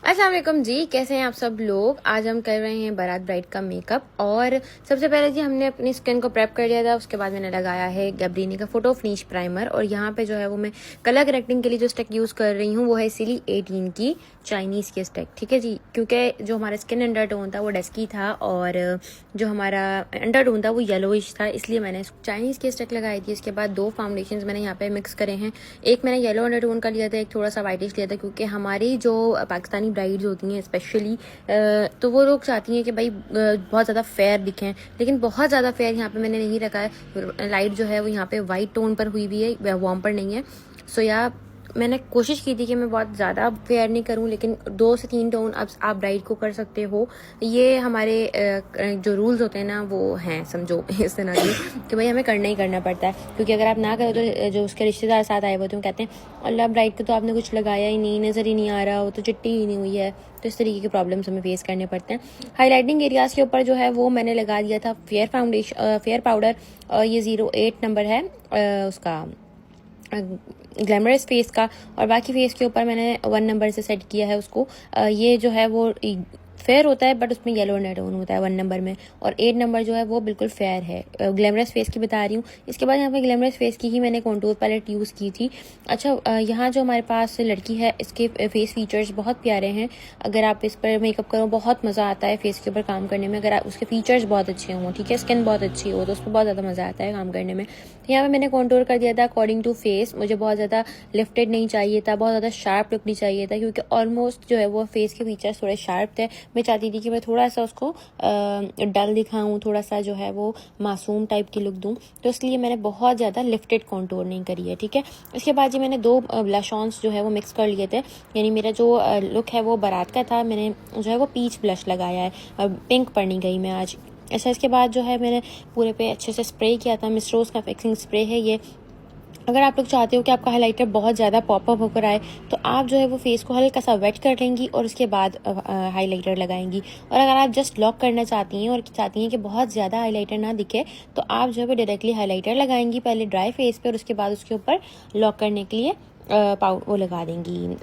अस्सलाम वालेकुम जी, कैसे हैं आप सब लोग। आज हम कर रहे हैं बारात ब्राइड का मेकअप। और सबसे पहले जी हमने अपनी स्किन को प्रेप कर लिया था। उसके बाद मैंने लगाया है गैब्रीनी का फोटो फिनिश प्राइमर। और यहाँ पे जो है वो मैं कलर करेक्टिंग के लिए जो स्टेक यूज़ कर रही हूँ वो है सिली 18 की चाइनीज़ की स्टेक। ठीक है जी, क्योंकि जो हमारा स्किन अंडर टोन था वो डस्की था और जो हमारा अंडर टोन था वो येलोइश था, इसलिए मैंने चाइनीज़ की स्टेक लगाई थी। इसके बाद दो फाउंडेशन मैंने यहाँ पे मिक्स करे हैं। एक मैंने येलो अंडर टोन का लिया था, एक थोड़ा सा वाइटिश लिया था, क्योंकि हमारी जो पाकिस्तानी ब्राइड्स होती हैं स्पेशली तो वो लोग चाहती हैं कि भाई बहुत ज़्यादा फेयर दिखें, लेकिन बहुत ज़्यादा फेयर यहाँ पे मैंने नहीं रखा है। लाइट जो है वो यहाँ पे वाइट टोन पर हुई हुई है, वार्म पर नहीं है। सो या मैंने कोशिश की थी कि मैं बहुत ज़्यादा फेयर नहीं करूं, लेकिन 2 से 3 टोन अब आप ब्राइड को कर सकते हो। ये हमारे जो रूल्स होते हैं ना वो हैं, समझो इस तरह के कि भाई हमें करना ही करना पड़ता है, क्योंकि अगर आप ना करो तो जो उसके रिश्तेदार साथ आए हुए होते हैं कहते हैं अल्लाह ब्राइड को तो आपने कुछ लगाया ही नहीं, नज़र ही नहीं आ रहा, वो तो चिट्टी ही नहीं हुई है। तो इस तरीके के प्रॉब्लम्स हमें फेस करने पड़ते हैं। हाईलाइटिंग एरियाज़ के ऊपर जो है वो मैंने लगा दिया था फेयर पाउडर। ये 08 नंबर है उसका ग्लैमरस फेस का, और बाकी फेस के ऊपर मैंने 1 नंबर से सेट किया है उसको। ये जो है वो फेयर होता है बट उसमें येलो अंडरटोन होता है 1 नंबर में, और 8 नंबर जो है वो बिल्कुल फेयर है। ग्लैमरस फेस की बता रही हूँ। इसके बाद यहाँ पे ग्लैमरस फेस की ही मैंने कॉन्टूर पैलेट यूज़ की थी। अच्छा, यहाँ जो हमारे पास लड़की है इसके फेस फीचर्स बहुत प्यारे हैं। अगर आप इस पर मेकअप करो बहुत मज़ा आता है फेस के ऊपर काम करने में, अगर उसके फीचर्स बहुत अच्छे हों, ठीक है, स्किन बहुत अच्छी हो तो उस पर बहुत ज़्यादा मज़ा आता है काम करने में। तो यहाँ पे मैंने कॉन्टूर कर दिया था अकॉर्डिंग टू फेस। मुझे बहुत ज़्यादा लिफ्टेड नहीं चाहिए था, बहुत ज़्यादा शार्प लुक नहीं चाहिए था, क्योंकि ऑलमोस्ट जो है वो फेस के फीचर्स थोड़े शार्प थे। मैं चाहती थी कि मैं थोड़ा सा उसको डल दिखाऊं, थोड़ा सा जो है वो मासूम टाइप की लुक दूं, तो इसलिए मैंने बहुत ज़्यादा लिफ्टेड कॉन्टूर नहीं करी है। ठीक है, इसके बाद जी मैंने 2 ब्लश ऑन्स जो है वो मिक्स कर लिए थे। यानी मेरा जो लुक है वो बारात का था, मैंने जो है वो पीच ब्लश लगाया है, पिंक पर नहीं गई मैं आज। अच्छा, इसके बाद जो है मैंने पूरे पे अच्छे से स्प्रे किया था। मिस रोज़ का फिक्सिंग स्प्रे है ये। अगर आप लोग चाहते हो कि आपका हाइलाइटर बहुत ज़्यादा पॉपअप होकर आए तो आप जो है वो फेस को हल्का सा वेट कर लेंगी और उसके बाद हाइलाइटर लगाएंगी। और अगर आप जस्ट लॉक करना चाहती हैं और चाहती हैं कि बहुत ज़्यादा हाइलाइटर ना दिखे तो आप जो है वो डायरेक्टली हाइलाइटर लगाएंगी पहले ड्राई फेस पे, और उसके बाद उसके ऊपर लॉक करने के लिए वो लगा देंगी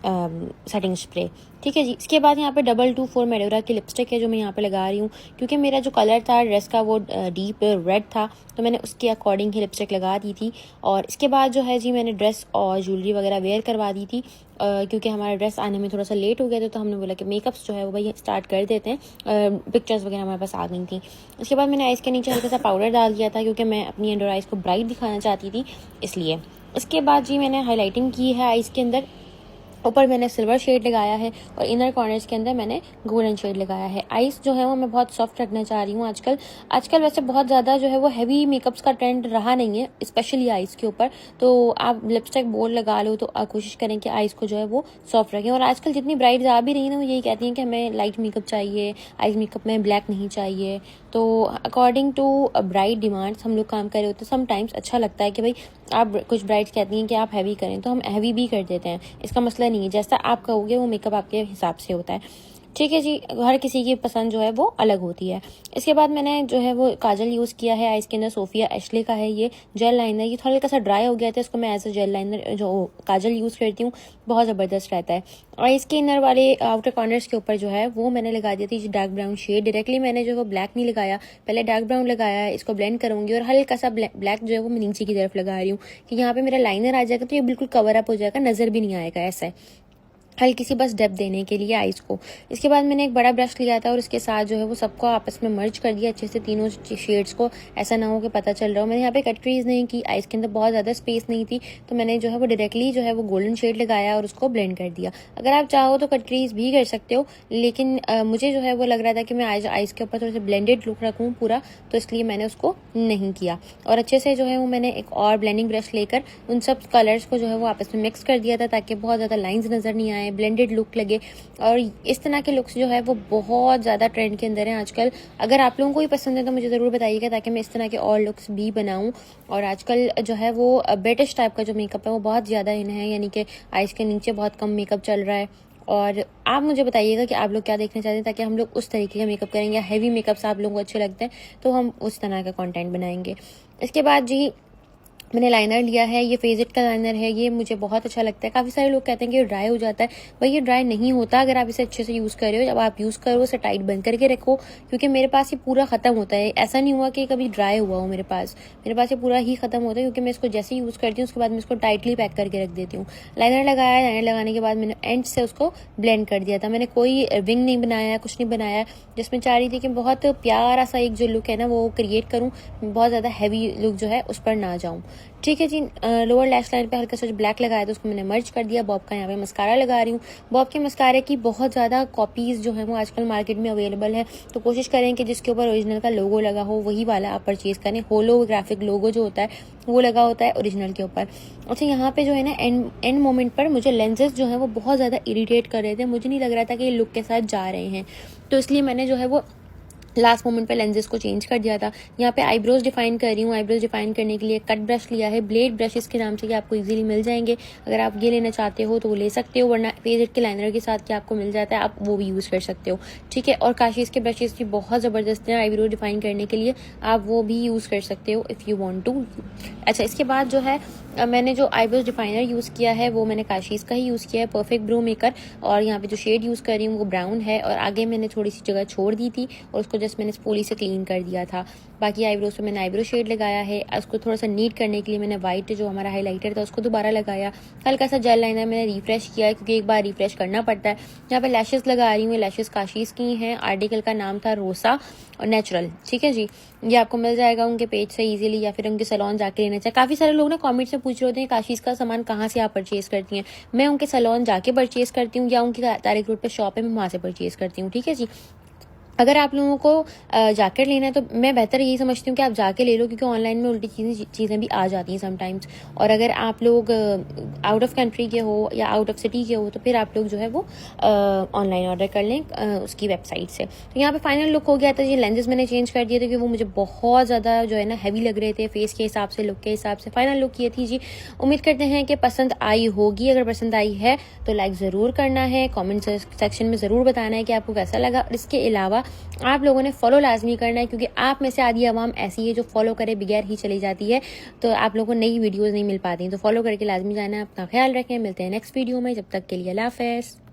सेटिंग स्प्रे। ठीक है जी, इसके बाद यहाँ पे 224 मेडोरा की लिपस्टिक है जो मैं यहाँ पे लगा रही हूँ, क्योंकि मेरा जो कलर था ड्रेस का वो डीप रेड था, तो मैंने उसके अकॉर्डिंग ही लिपस्टिक लगा दी थी। और इसके बाद जो है जी मैंने ड्रेस और ज्वेलरी वगैरह वेयर करवा दी थी, क्योंकि हमारा ड्रेस आने में थोड़ा सा लेट हो गया था, तो हमने बोला कि मेकअप्स जो है वो भाई स्टार्ट कर देते हैं। पिक्चर्स वगैरह हमारे पास आ गई थी। इसके बाद मैंने आइज़ के नीचे हल्का सा पाउडर डाल दिया था, क्योंकि मैं अपनी अंडर आइज़ को ब्राइट दिखाना चाहती थी, इसलिए। इसके बाद जी मैंने हाइलाइटिंग की है आइज़ के अंदर। ऊपर मैंने सिल्वर शेड लगाया है और इनर कॉर्नर्स के अंदर मैंने गोल्डन शेड लगाया है। आइस जो है वो मैं बहुत सॉफ्ट रखना चाह रही हूँ आजकल वैसे बहुत ज़्यादा जो है वो हैवी मेकअप्स का ट्रेंड रहा नहीं है, स्पेशली आइस के ऊपर। तो आप लिपस्टिक बोल्ड लगा लो तो कोशिश करें कि आइस को जो है वो सॉफ्ट रखें। और आजकल जितनी ब्राइड्स आ भी रही हैं ना वो यही कहती हैं कि हमें लाइट मेकअप चाहिए, आइस मेकअप में ब्लैक नहीं चाहिए। तो अकॉर्डिंग टू ब्राइड डिमांड्स हम लोग काम कर रहे होते हैं। समटाइम्स अच्छा लगता है कि भाई आप कुछ ब्राइड्स कहती हैं कि आप हैवी करें तो हम हैवी भी कर देते हैं, इसका मसला नहीं है। जैसा आप कहोगे वो मेकअप आपके हिसाब से होता है। ठीक है जी, हर किसी की पसंद जो है वो अलग होती है। इसके बाद मैंने जो है वो काजल यूज़ किया है आइस के अंदर, सोफिया एशले का है ये जेल लाइनर। ये थोड़ा हल्का सा ड्राई हो गया था, इसको मैं एज अ जेल लाइनर जो काजल यूज़ करती हूँ, बहुत ज़बरदस्त रहता है। और इसके इनर वाले आउटर कॉर्नर्स के ऊपर जो है वो मैंने लगा दी थी डार्क ब्राउन शेड। डायरेक्टली मैंने जो है वो ब्लैक नहीं लगाया, पहले डार्क ब्राउन लगाया है। इसको ब्लेंड करूँगी और हल्का सा ब्लैक जो है वो मैं नीचे की तरफ लगा रही हूँ कि यहाँ पे मेरा लाइनर आ जाएगा तो ये बिल्कुल कवर अप हो जाएगा, नज़र भी नहीं आएगा। ऐसा है, हल्की सी बस डेप्थ देने के लिए आइज़ को। इसके बाद मैंने एक बड़ा ब्रश लिया था और उसके साथ जो है वो सबको आपस में मर्ज कर दिया अच्छे से, तीनों शेड्स को। ऐसा ना हो कि पता चल रहा हो। मैंने यहाँ पे कट क्रीज नहीं की, आइज़ के अंदर बहुत ज़्यादा स्पेस नहीं थी, तो मैंने जो है वो डायरेक्टली जो है वो गोल्डन शेड लगाया और उसको ब्लेंड कर दिया। अगर आप चाहो तो कट क्रीज भी कर सकते हो, लेकिन मुझे जो है वो लग रहा था कि मैं आइज़ के ऊपर थोड़ा सा ब्लेंडेड लुक रखूँ पूरा, तो इसलिए मैंने उसको नहीं किया। और अच्छे से जो है वो मैंने एक और ब्लेंडिंग ब्रश लेकर उन सब कलर्स को जो है वो आपस में मिक्स कर दिया था, ताकि बहुत ज़्यादा लाइन्स नज़र नहीं आए, ब्लेंडेड लुक लगे। और इस तरह के लुक्स जो है वो बहुत ज़्यादा ट्रेंड के अंदर हैं आजकल। अगर आप लोगों को भी पसंद है तो मुझे ज़रूर बताइएगा, ताकि मैं इस तरह के और लुक्स भी बनाऊं। और आजकल जो है वो ब्रिटिश टाइप का जो मेकअप है वो बहुत ज़्यादा इन है, यानी कि आइज़ के नीचे बहुत कम मेकअप चल रहा है। और आप मुझे बताइएगा कि आप लोग क्या देखना चाहते हैं, ताकि हम लोग उस तरीके का मेकअप करेंगे। या हैवी मेकअप्स आप लोगों को अच्छे लगते हैं तो हम उस तरह का कंटेंट बनाएंगे। इसके बाद जी मैंने लाइनर लिया है, ये फेजेट का लाइनर है, ये मुझे बहुत अच्छा लगता है। काफ़ी सारे लोग कहते हैं कि ये ड्राई हो जाता है, भाई ये ड्राई नहीं होता अगर आप इसे अच्छे से यूज़ कर रहे हो। जब आप यूज़ करो इसे टाइट बंद करके रखो, क्योंकि मेरे पास ये पूरा ख़त्म होता है। ऐसा नहीं हुआ कि कभी ड्राई हुआ हो मेरे पास ये पूरा ही ख़त्म होता है, क्योंकि मैं इसको जैसे यूज़ करती हूँ उसके बाद मैं इसको टाइटली पैक करके रख देती हूँ। लाइनर लगाया, लाइनर लगाने के बाद मैंने एंड से उसको ब्लेंड कर दिया था। मैंने कोई विंग नहीं बनाया, कुछ नहीं बनाया, जिसमें चाह रही थी कि बहुत प्यारा सा एक जो लुक है ना वो क्रिएट करूँ, बहुत ज़्यादा हैवी लुक जो है उस पर ना जाऊँ। ठीक है जी। लोअर लैश लाइन पे हल्का सा जो ब्लैक लगाया था उसको मैंने मर्ज कर दिया। बॉब का यहाँ पे मस्कारा लगा रही हूँ। बॉब के मस्कारे की बहुत ज़्यादा कॉपीज़ जो है वो आजकल मार्केट में अवेलेबल है, तो कोशिश करें कि जिसके ऊपर ओरिजिनल का लोगो लगा हो वही वाला आप परचेज़ करें। होलोग्राफिक लोगो जो होता है वो लगा होता है ओरिजिनल के ऊपर। अच्छा, यहाँ पे जो है ना एंड मोमेंट पर मुझे लेंसेज जो है वो बहुत ज़्यादा इरिटेट कर रहे थे। मुझे नहीं लग रहा था कि ये लुक के साथ जा रहे हैं, तो इसलिए मैंने जो है वो लास्ट मोमेंट पे लेंसेज को चेंज कर दिया था। यहाँ पे आईब्रोज डिफाइन कर रही हूँ। आईब्रोज डिफाइन करने के लिए कट ब्रश लिया है, ब्लेड ब्रश के नाम से, कि आपको इजीली मिल जाएंगे। अगर आप ये लेना चाहते हो तो वो ले सकते हो, वरना फेजेट के लाइनर के साथ क्या आपको मिल जाता है, आप वो भी यूज़ कर सकते हो। ठीक है। और काशीज़ के ब्रशेज़ भी बहुत ज़बरदस्त हैं आईब्रो डिफाइन करने के लिए, आप वो भी यूज़ कर सकते हो इफ़ यू वांट टू। अच्छा, इसके बाद जो है मैंने जो आईब्रोज डिफाइनर यूज़ किया है वो मैंने काशीज़ का ही यूज़ किया है, परफेक्ट ब्रो मेकर। और यहाँ पे जो शेड यूज़ कर रही हूँ वो ब्राउन है, और आगे मैंने थोड़ी सी जगह छोड़ दी थी और उसको जस्ट मैंने स्पूली से क्लीन कर दिया था। बाकी आईब्रोज पे मैंने आईब्रो शेड लगाया है। उसको थोड़ा सा नीट करने के लिए मैंने वाइट जो हमारा हाईलाइटर था उसको दोबारा लगाया। हल्का सा जेल लाइनर मैंने रिफ्रेश किया है, क्योंकि एक बार रिफ्रेश करना पड़ता है। यहाँ पे लैशेस लगा रही हूँ। लैशेस काशीज़ की हैं, आर्टिकल का नाम था रोसा और नेचुरल। ठीक है जी। ये आपको मिल जाएगा उनके पेज से इजीली, या फिर उनके सैलून जाके लेना चाहिए। काफ़ी सारे लोग ना कमेंट्स में पूछ रहे होते हैं काशीज़ का सामान कहाँ से आप परचेज़ करती हैं। मैं उनके सैलून जाके परचेज़ करती हूँ, या उनकी तारिक रोड पे शॉप है, मैं वहाँ से परचेज़ करती हूँ। ठीक है जी। अगर आप लोगों को जैकेट लेना है तो मैं बेहतर यही समझती हूँ कि आप जाके ले लो, क्योंकि ऑनलाइन में उल्टी चीज़ें भी आ जाती हैं समटाइम्स। और अगर आप लोग आउट ऑफ कंट्री के हो या आउट ऑफ सिटी के हो तो फिर आप लोग जो है वो ऑनलाइन ऑर्डर कर लें उसकी वेबसाइट से। तो यहाँ पे फाइनल लुक हो गया था। ये लेंसेज मैंने चेंज कर दिए थे क्योंकि वो मुझे बहुत ज़्यादा जो है ना हैवी लग रहे थे फेस के हिसाब से, लुक के हिसाब से। फाइनल लुक ये थी जी। उम्मीद करते हैं कि पसंद आई होगी। अगर पसंद आई है तो लाइक ज़रूर करना है, कॉमेंट सेक्शन में ज़रूर बताना है कि आपको कैसा लगा। और इसके अलावा आप लोगों ने फॉलो लाजमी करना है, क्योंकि आप में से आधी आवाम ऐसी है जो फॉलो करे बगैर ही चली जाती है, तो आप लोगों को नई वीडियोस नहीं मिल पाती। तो फॉलो करके लाजमी जाना है। अपना ख्याल रखें, मिलते हैं नेक्स्ट वीडियो में। जब तक के लिए अल्लाह हाफ़िज़।